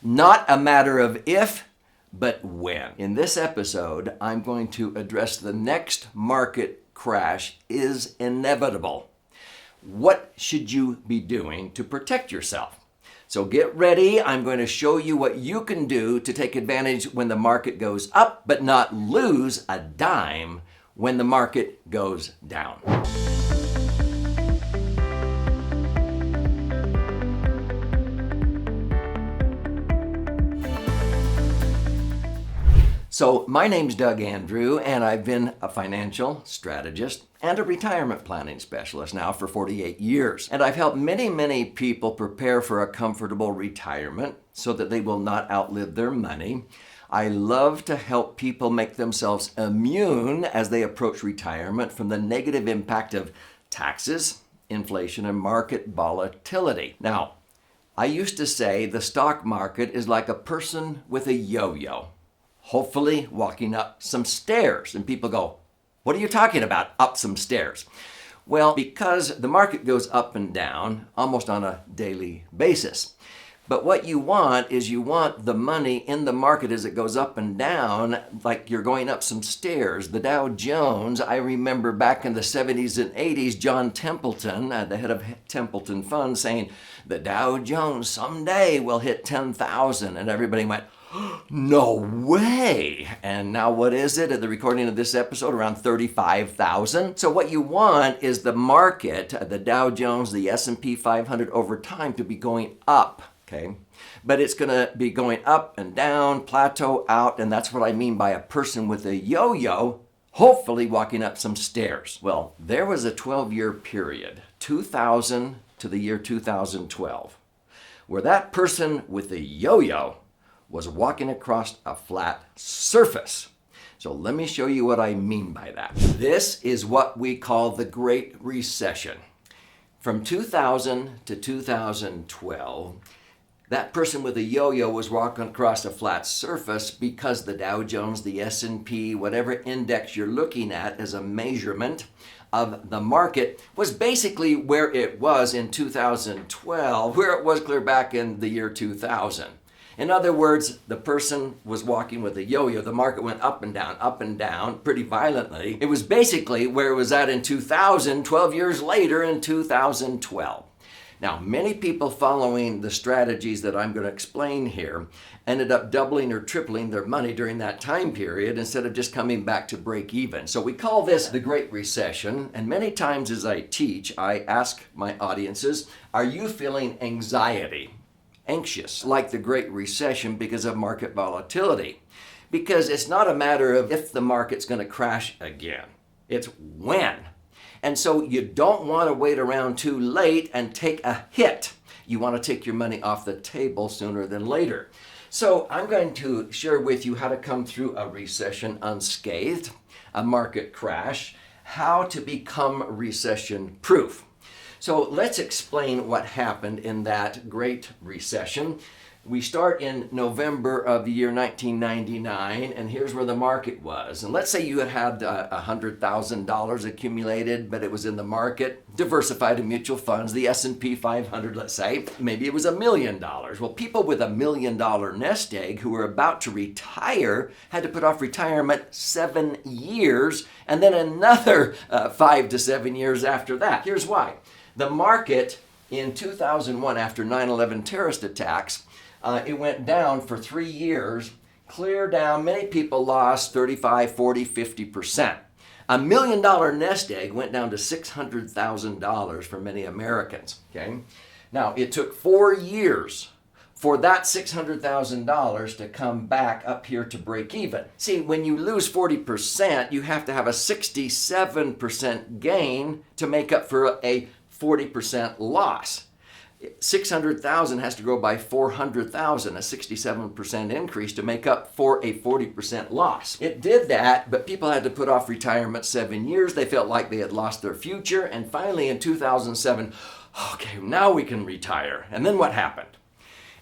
Not a matter of if, but when. In this episode, I'm going to address the next market crash is inevitable. What should you be doing to protect yourself? So get ready. I'm going to show you what you can do to take advantage when the market goes up, but not lose a dime when the market goes down. So my name's Doug Andrew, and I've been a financial strategist and a retirement planning specialist now for 48 years. And I've helped many people prepare for a comfortable retirement so that they will not outlive their money. I love to help people make themselves immune as they approach retirement from the negative impact of taxes, inflation, and market volatility. Now, I used to say the stock market is like a person with a yo-yo, hopefully walking up some stairs. And people go, what are you talking about, up some stairs? Well, because the market goes up and down almost on a daily basis. But what you want is you want the money in the market as it goes up and down, like you're going up some stairs. The Dow Jones, I remember back in the 70s and 80s, John Templeton, the head of Templeton Fund, saying, the Dow Jones someday will hit 10,000. And everybody went, no way. And now what is it at the recording of this episode? Around 35,000. So what you want is the market, the Dow Jones, the S&P 500 over time to be going up, okay? But it's going to be going up and down, plateau out, and that's what I mean by a person with a yo-yo, hopefully walking up some stairs. Well, there was a 12-year period, 2000 to the year 2012, where that person with a yo-yo was walking across a flat surface. So let me show you what I mean by that. This is what we call the Great Recession. From 2000 to 2012, that person with a yo-yo was walking across a flat surface because the Dow Jones, the S&P, whatever index you're looking at as a measurement of the market, was basically where it was in 2012, where it was clear back in the year 2000. In other words, the person was walking with a yo-yo. The market went up and down pretty violently. It was basically where it was at in 2000, 12 years later in 2012. Now, many people following the strategies that I'm going to explain here ended up doubling or tripling their money during that time period instead of just coming back to break even. So we call this the Great Recession. And many times as I teach, I ask my audiences, are you feeling anxious like the Great Recession because of market volatility? Because it's not a matter of if the market's going to crash again. It's when. And so you don't want to wait around too late and take a hit. You want to take your money off the table sooner than later. So I'm going to share with you how to come through a recession unscathed, a market crash, how to become recession proof. So let's explain what happened in that Great Recession. We start in November of the year 1999, and here's where the market was. And let's say you had $100,000 accumulated, but it was in the market, diversified in mutual funds, the S&P 500, let's say. Maybe it was $1 million. Well, people with $1 million nest egg who were about to retire had to put off retirement 7 years, and then another 5 to 7 years after that. Here's why. The market in 2001, after 9/11 terrorist attacks, it went down for 3 years, clear down. Many people lost 35, 40, 50%. $1 million nest egg went down to $600,000 for many Americans. Okay. Now, it took 4 years for that $600,000 to come back up here to break even. See, when you lose 40%, you have to have a 67% gain to make up for a 40% loss. 600,000 has to grow by 400,000, a 67% increase to make up for a 40% loss. It did that, but people had to put off retirement 7 years. They felt like they had lost their future. And finally in 2007, okay, now we can retire. And then what happened?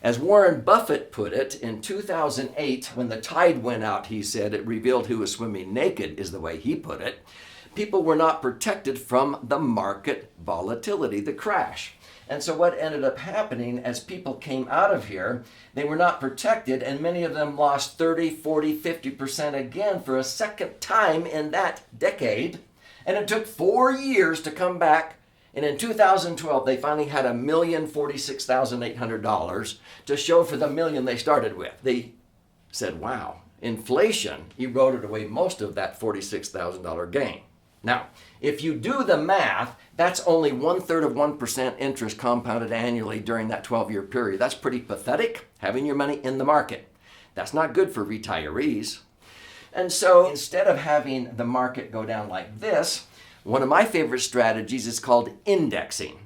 As Warren Buffett put it, in 2008, when the tide went out, he said, it revealed who was swimming naked, is the way he put it. People were not protected from the market volatility, the crash. And so what ended up happening as people came out of here, they were not protected, and many of them lost 30, 40, 50% again for a second time in that decade. And it took 4 years to come back. And in 2012, they finally had $1,046,800 to show for the million they started with. They said, wow, inflation eroded away most of that $46,000 gain. Now, if you do the math, that's only 1/3 of 1% interest compounded annually during that 12-year period. That's pretty pathetic, having your money in the market. That's not good for retirees. And so instead of having the market go down like this, one of my favorite strategies is called indexing.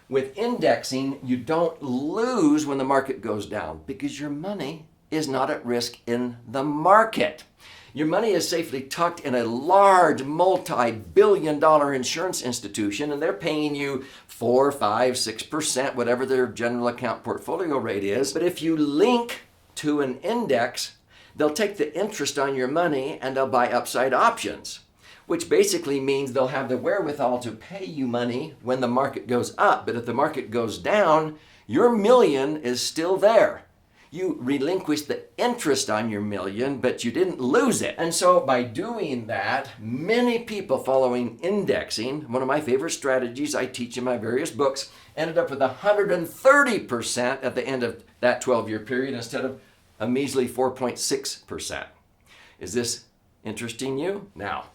With indexing, you don't lose when the market goes down because your money is not at risk in the market. Your money is safely tucked in a large multi-billion-dollar insurance institution, and they're paying you 4, 5, 6%, whatever their general account portfolio rate is. But if you link to an index, they'll take the interest on your money and they'll buy upside options, which basically means they'll have the wherewithal to pay you money when the market goes up. But if the market goes down, your million is still there. You relinquished the interest on your million, but you didn't lose it. And so by doing that, many people following indexing, one of my favorite strategies I teach in my various books, ended up with 130% at the end of that 12-year period instead of a measly 4.6%. Is this interesting you? Now,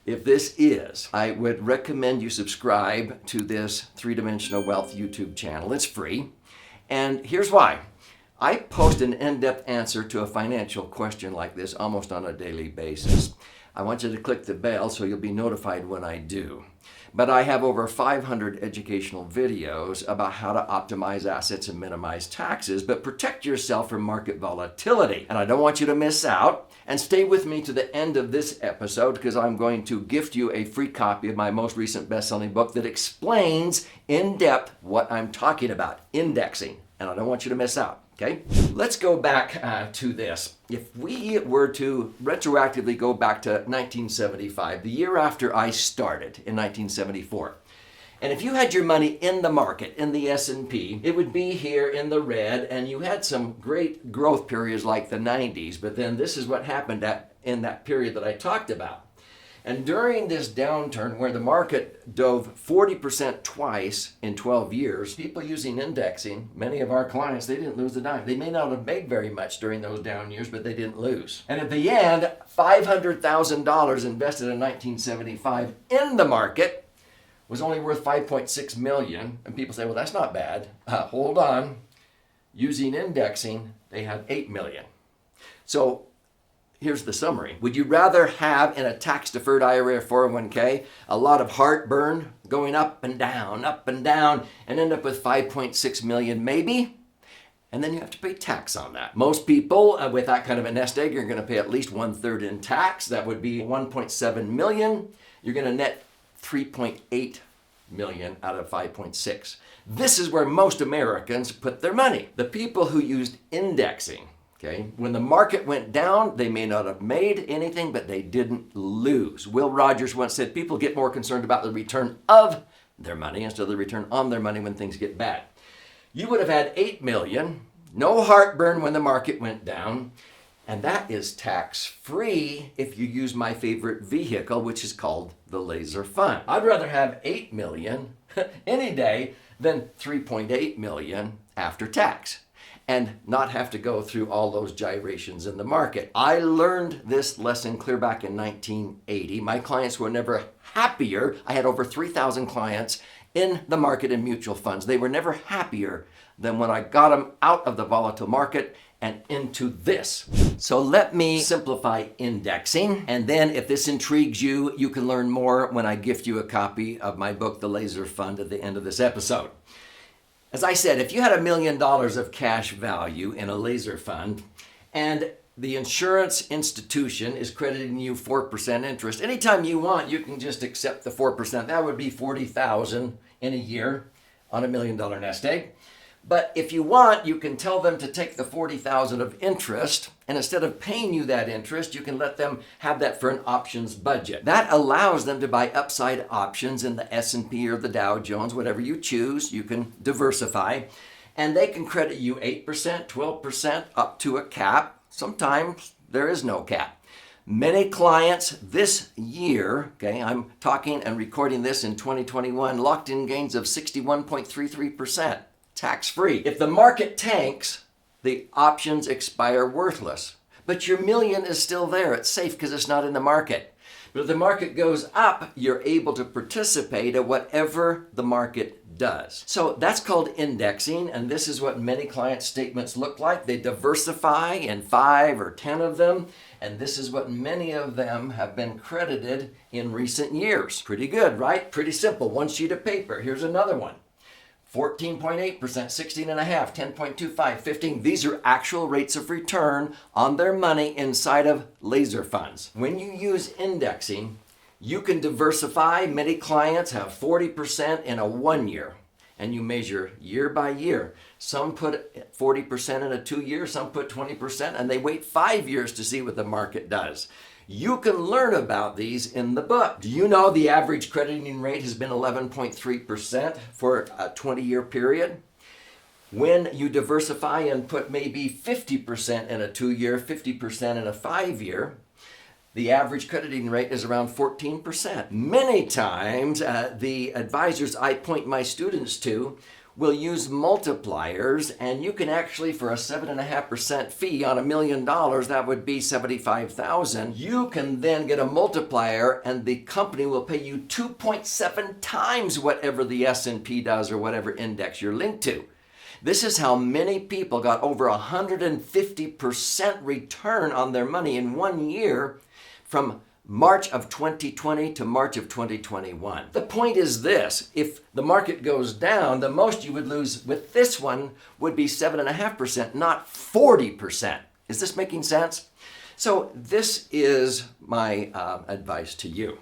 if this is, I would recommend you subscribe to this 3-Dimensional Wealth YouTube channel. It's free. And here's why. I post an in-depth answer to a financial question like this almost on a daily basis. I want you to click the bell so you'll be notified when I do. But I have over 500 educational videos about how to optimize assets and minimize taxes, but protect yourself from market volatility. And I don't want you to miss out. And stay with me to the end of this episode because I'm going to gift you a free copy of my most recent best-selling book that explains in depth what I'm talking about, indexing. And I don't want you to miss out. Okay, let's go back to this. If we were to retroactively go back to 1975, the year after I started in 1974, and if you had your money in the market, in the S&P, it would be here in the red, and you had some great growth periods like the 90s, but then this is what happened in that period that I talked about. And during this downturn where the market dove 40% twice in 12 years, people using indexing, many of our clients, they didn't lose a dime. They may not have made very much during those down years, but they didn't lose. And at the end, $500,000 invested in 1975 in the market was only worth $5.6 million. And people say, well, that's not bad. Hold on. Using indexing, they had $8 million. So here's the summary. Would you rather have in a tax-deferred IRA or 401k a lot of heartburn going up and down, and end up with $5.6 million maybe? And then you have to pay tax on that. Most people with that kind of a nest egg are going to pay at least 1/3 in tax. That would be $1.7 million. You're going to net $3.8 million out of 5.6. This is where most Americans put their money. The people who used indexing, okay, when the market went down, they may not have made anything, but they didn't lose. Will Rogers once said people get more concerned about the return of their money instead of the return on their money when things get bad. You would have had $8 million, no heartburn when the market went down, and that is tax-free if you use my favorite vehicle, which is called the laser fund. I'd rather have $8 million any day than $3.8 million after tax, and not have to go through all those gyrations in the market. I learned this lesson clear back in 1980. My clients were never happier. I had over 3,000 clients in the market in mutual funds. They were never happier than when I got them out of the volatile market and into this. So let me simplify indexing. And then if this intrigues you, you can learn more when I gift you a copy of my book, The Laser Fund, at the end of this episode. As I said, if you had $1 million of cash value in a laser fund and the insurance institution is crediting you 4% interest, anytime you want, you can just accept the 4%. That would be $40,000 in a year on $1 million nest egg. But if you want, you can tell them to take the $40,000 of interest, and instead of paying you that interest, you can let them have that for an options budget. That allows them to buy upside options in the S&P or the Dow Jones, whatever you choose. You can diversify, and they can credit you 8%, 12%, up to a cap. Sometimes there is no cap. Many clients this year, okay, I'm talking and recording this in 2021, locked in gains of 61.33%. Tax-free. If the market tanks, the options expire worthless. But your million is still there. It's safe because it's not in the market. But if the market goes up, you're able to participate at whatever the market does. So that's called indexing, and this is what many client statements look like. They diversify in 5 or 10 of them, and this is what many of them have been credited in recent years. Pretty good, right? Pretty simple. One sheet of paper. Here's another one. 14.8%, 16.5%, 10.25%, 15%. These are actual rates of return on their money inside of laser funds. When you use indexing, you can diversify. Many clients have 40% in a 1 year, and you measure year by year. Some put 40% in a 2 year, some put 20%, and they wait 5 years to see what the market does. You can learn about these in the book. Do you know the average crediting rate has been 11.3% for a 20-year period? When you diversify and put maybe 50% in a 2 year, 50% in a 5 year, the average crediting rate is around 14%. Many times, the advisors I point my students to will use multipliers, and you can actually, for a 7.5% fee on $1 million, that would be $75,000. You can then get a multiplier, and the company will pay you 2.7 times whatever the S&P does or whatever index you're linked to. This is how many people got over 150% return on their money in 1 year from March of 2020 to March of 2021. The point is this: if the market goes down, the most you would lose with this one would be 7.5%, not 40%. Is this making sense? So this is my advice to you.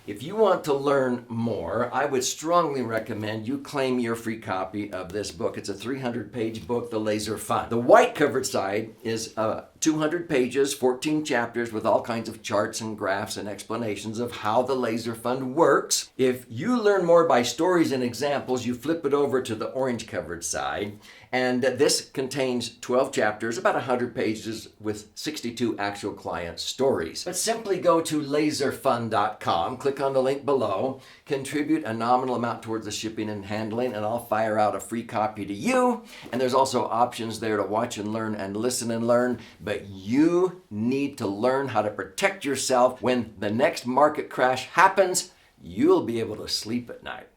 If you want to learn more, I would strongly recommend you claim your free copy of this book. It's a 300-page book, The Laser Fund. The white covered side is 200 pages, 14 chapters with all kinds of charts and graphs and explanations of how the laser fund works. If you learn more by stories and examples, you flip it over to the orange covered side. And this contains 12 chapters, about 100 pages with 62 actual client stories. But simply go to laserfund.com, click on the link below, contribute a nominal amount towards the shipping and handling, and I'll fire out a free copy to you. And there's also options there to watch and learn and listen and learn. But you need to learn how to protect yourself. When the next market crash happens, you'll be able to sleep at night.